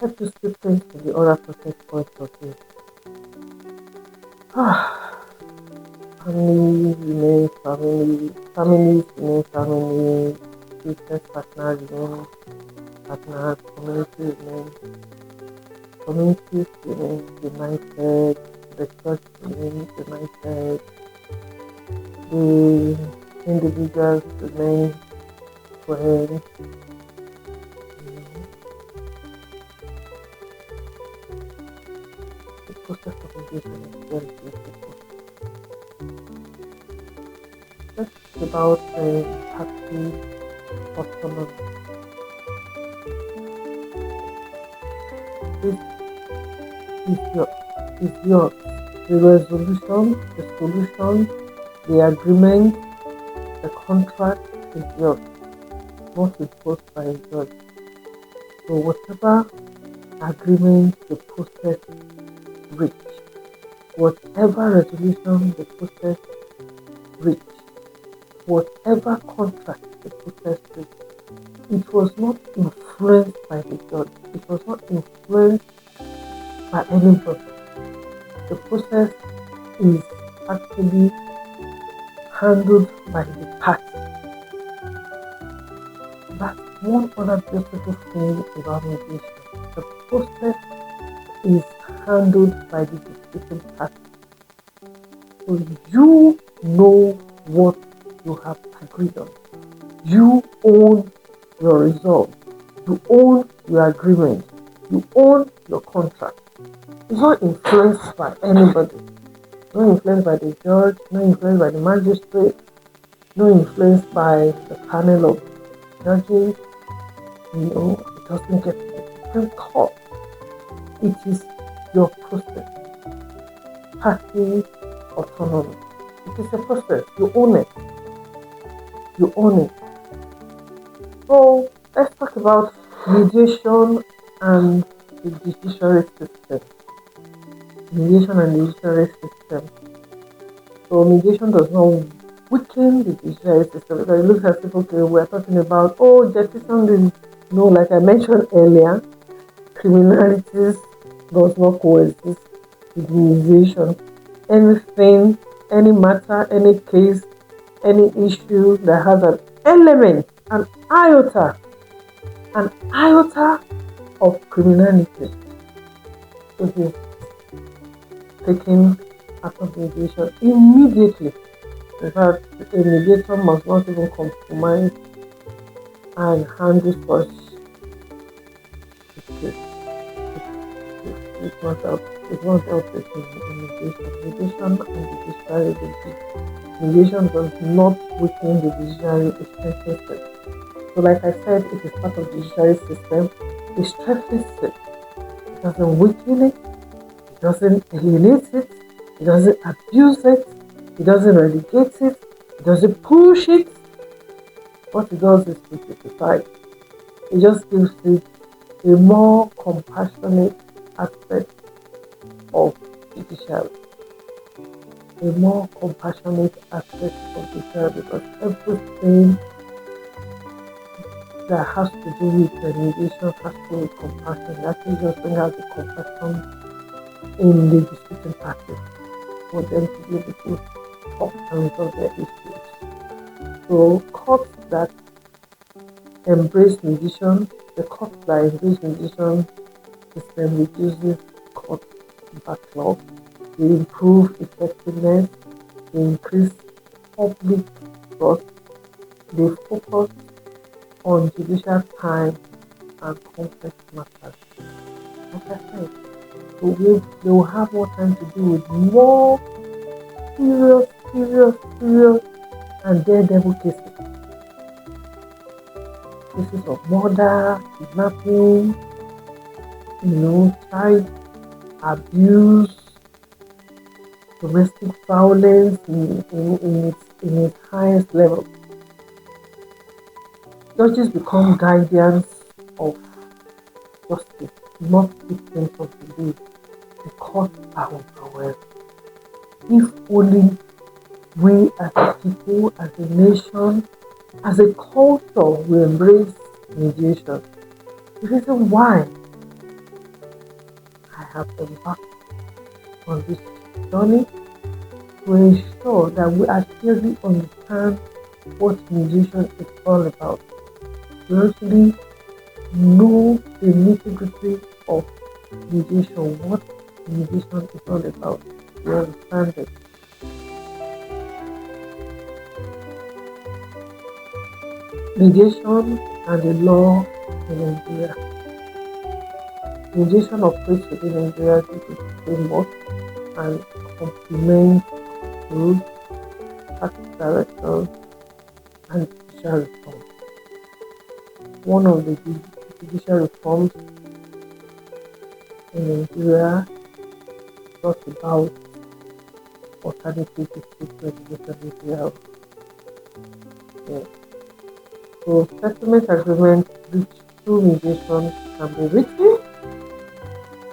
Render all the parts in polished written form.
Let us still think in the other person's point of view. Family remain family, families remain family, business partners remain partners, communities remain united, the church remains united, the individuals remain friends. The process of mediation is very beautiful. Let's talk about happy autonomy. This is yours. The resolution, the solution, the agreement, the contract is yours, not imposed by a judge. So whatever agreement the process reach, whatever resolution the process reach, whatever contract the process reach, it was not influenced by the judge. It was not influenced by anybody. The process is actually handled by the party. That's one other beautiful thing about mediation. The process is handled by the disputing party. So you know what you have agreed on. You own your resolve. You own your agreement. You own your contract. It's not influenced by anybody. Not influenced by the judge, not influenced by the magistrate, not influenced by the panel of judges. It doesn't get to the Supreme Court. It is your process. Party autonomy. It is a process. You own it. You own it. So let's talk about mediation and the judiciary system. Mediation and the judiciary system. So mediation does not weaken the judiciary system, because it looks as if, okay, we're talking about, jettison is, like I mentioned earlier, criminalities does not coexist with mediation. Anything, any matter, any case, any issue that has an element, an iota of criminality is taken out of mediation immediately. In fact, a mediator must not even compromise and handle such issues. It's not dealt with in mediation. Mediation and the judiciary basis. Mediation does not weaken the judiciary, it strengthens it. So like I said, it is part of the judiciary system. It strengthens it. It doesn't weaken it. It doesn't alienate it. It doesn't abuse it. It doesn't relegate it. It doesn't push it. What it does is to simplify it. It just gives it a more compassionate aspect of judiciary. A more compassionate aspect of judiciary, because everything that has to do with the mediation has to do with compassion. It actually just bring out the compassion in the disputing parties for them to be able to talk and resolve their issues. So courts that embrace mediation, the courts that embrace mediation system reduces court backlog, they improve effectiveness, they increase public trust, they focus on judicial time and complex matters. Like I said, so they will have more time to do with more serious, and daredevil cases. Cases of murder, kidnapping, child abuse, domestic violence in its highest level. Judges become guardians of justice, not victims of belief. The courts are overwhelmed. If only we as a people, as a nation, as a culture, we embrace mediation. The reason why have embarked on this journey to ensure that we actually understand what mediation is all about. We actually know the nitty-gritty of mediation, what mediation is all about. We understand it. Mediation and the law in Nigeria. Mediation operates within Nigeria's legal framework and complements rules, practice directions, and judicial reforms. One of the judicial reforms in Nigeria brought about alternative dispute resolution area. Yeah. So settlement agreements reached through mediation can be written.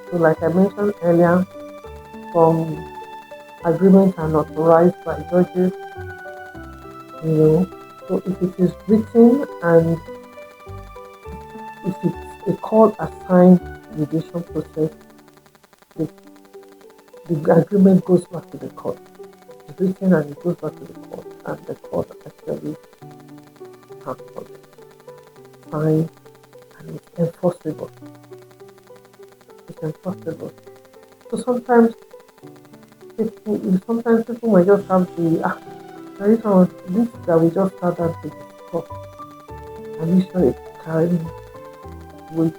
So like I mentioned earlier, some agreements are authorized by judges, So if it is written and if it's a court assigned mediation process, the agreement goes back to the court. It's written and it goes back to the court, and the court actually signs and it's enforceable. It's enforceable. So sometimes people might just have the this that we just sat down to discuss. I'm sure it carrying weight,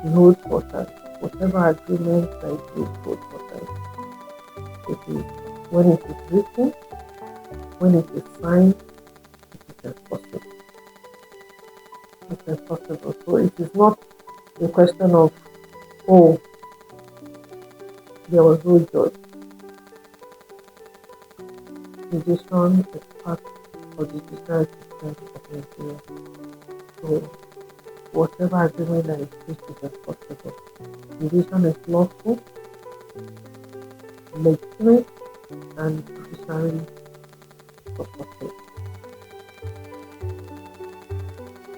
it holds water. Whatever agreement that it is holds water. It is when it is written, when it is signed, it is enforceable. It's enforceable. So it is not a question of there was no judge. Mediation is part of the judicial system of Nigeria. So whatever agreement that is reached is enforceable. Mediation is lawful, legitimate, and judicially supported.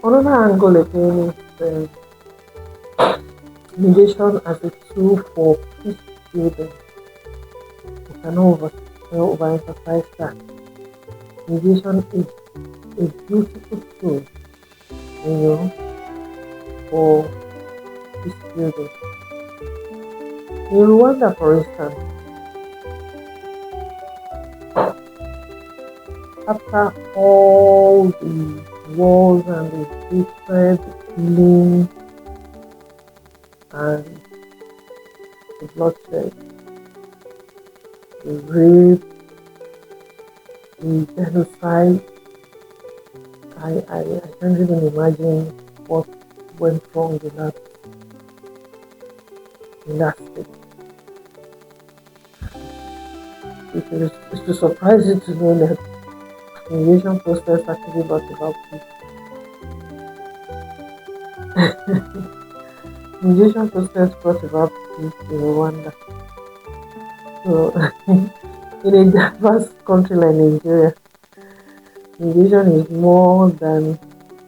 Another angle again is mediation as a tool for peace building. We cannot overemphasize that. Mediation is a beautiful tool, for peace building. In Rwanda, for instance, after all the wars and the hatred, the killing, and the bloodshed, the rape, the genocide, I can't even imagine what went wrong in that state. It's to surprise you to know that the mediation process actually brought about peace. Mediation process brought about peace in Rwanda. So, in a diverse country like Nigeria, mediation is more than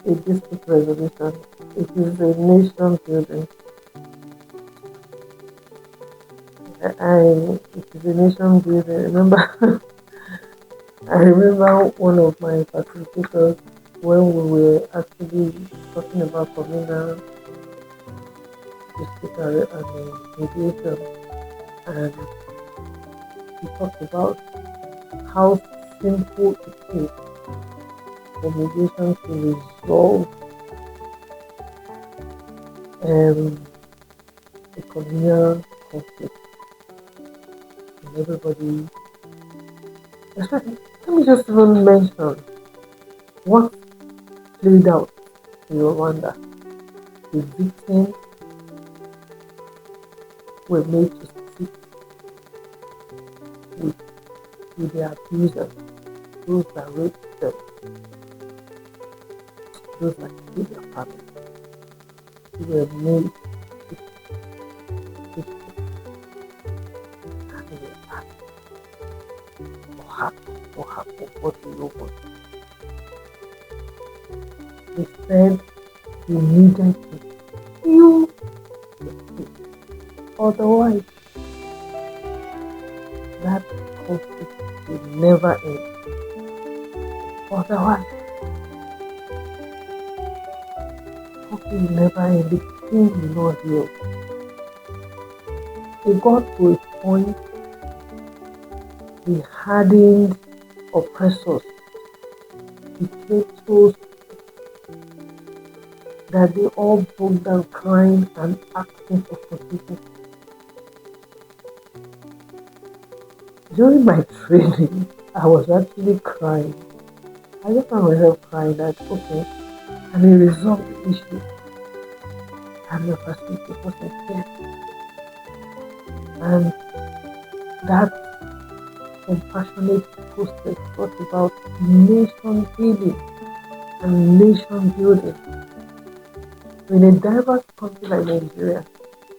a dispute resolution. It is a nation building. It is a nation building. I remember one of my facilitators when we were actually talking about communal dispute and mediation, and he talked about how simple it is for mediation to resolve a communal conflict. And everybody, let me just even mention what played out in Rwanda. The victims were made to sit with their abusers, those that raped them, those that killed their family. They were made to sit and they were asked, what happened, what do you want? They said they needed to heal the state. Otherwise, that conflict will never end. Otherwise, talking will never end. The pain will not heal. It got to a point the hardened oppressors became so that they all broke down crying and asking for forgiveness. During my training, I was actually crying. I just found myself crying that, okay, can we resolve the issue? And the facilitator was yes. And that compassionate process brought about nation healing and nation building. In a diverse country like Nigeria,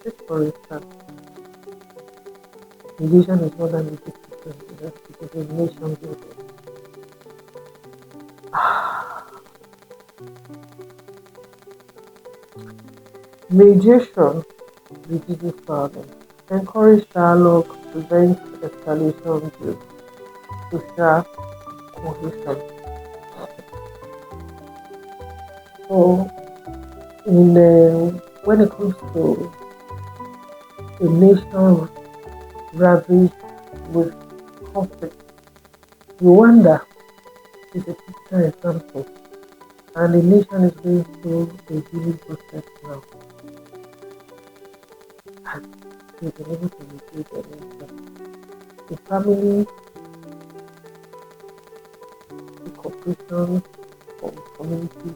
just for instance, religion is more than a decision, it is a nation building. Mediation reduces violence, encourage dialogue, prevents escalation, builds social cohesion. So, when it comes to a nation ravaged with conflict, Rwanda is a typical example, and the nation is going through a healing process now. And they've been able to rebuild their nation. The family, the corporations, or communities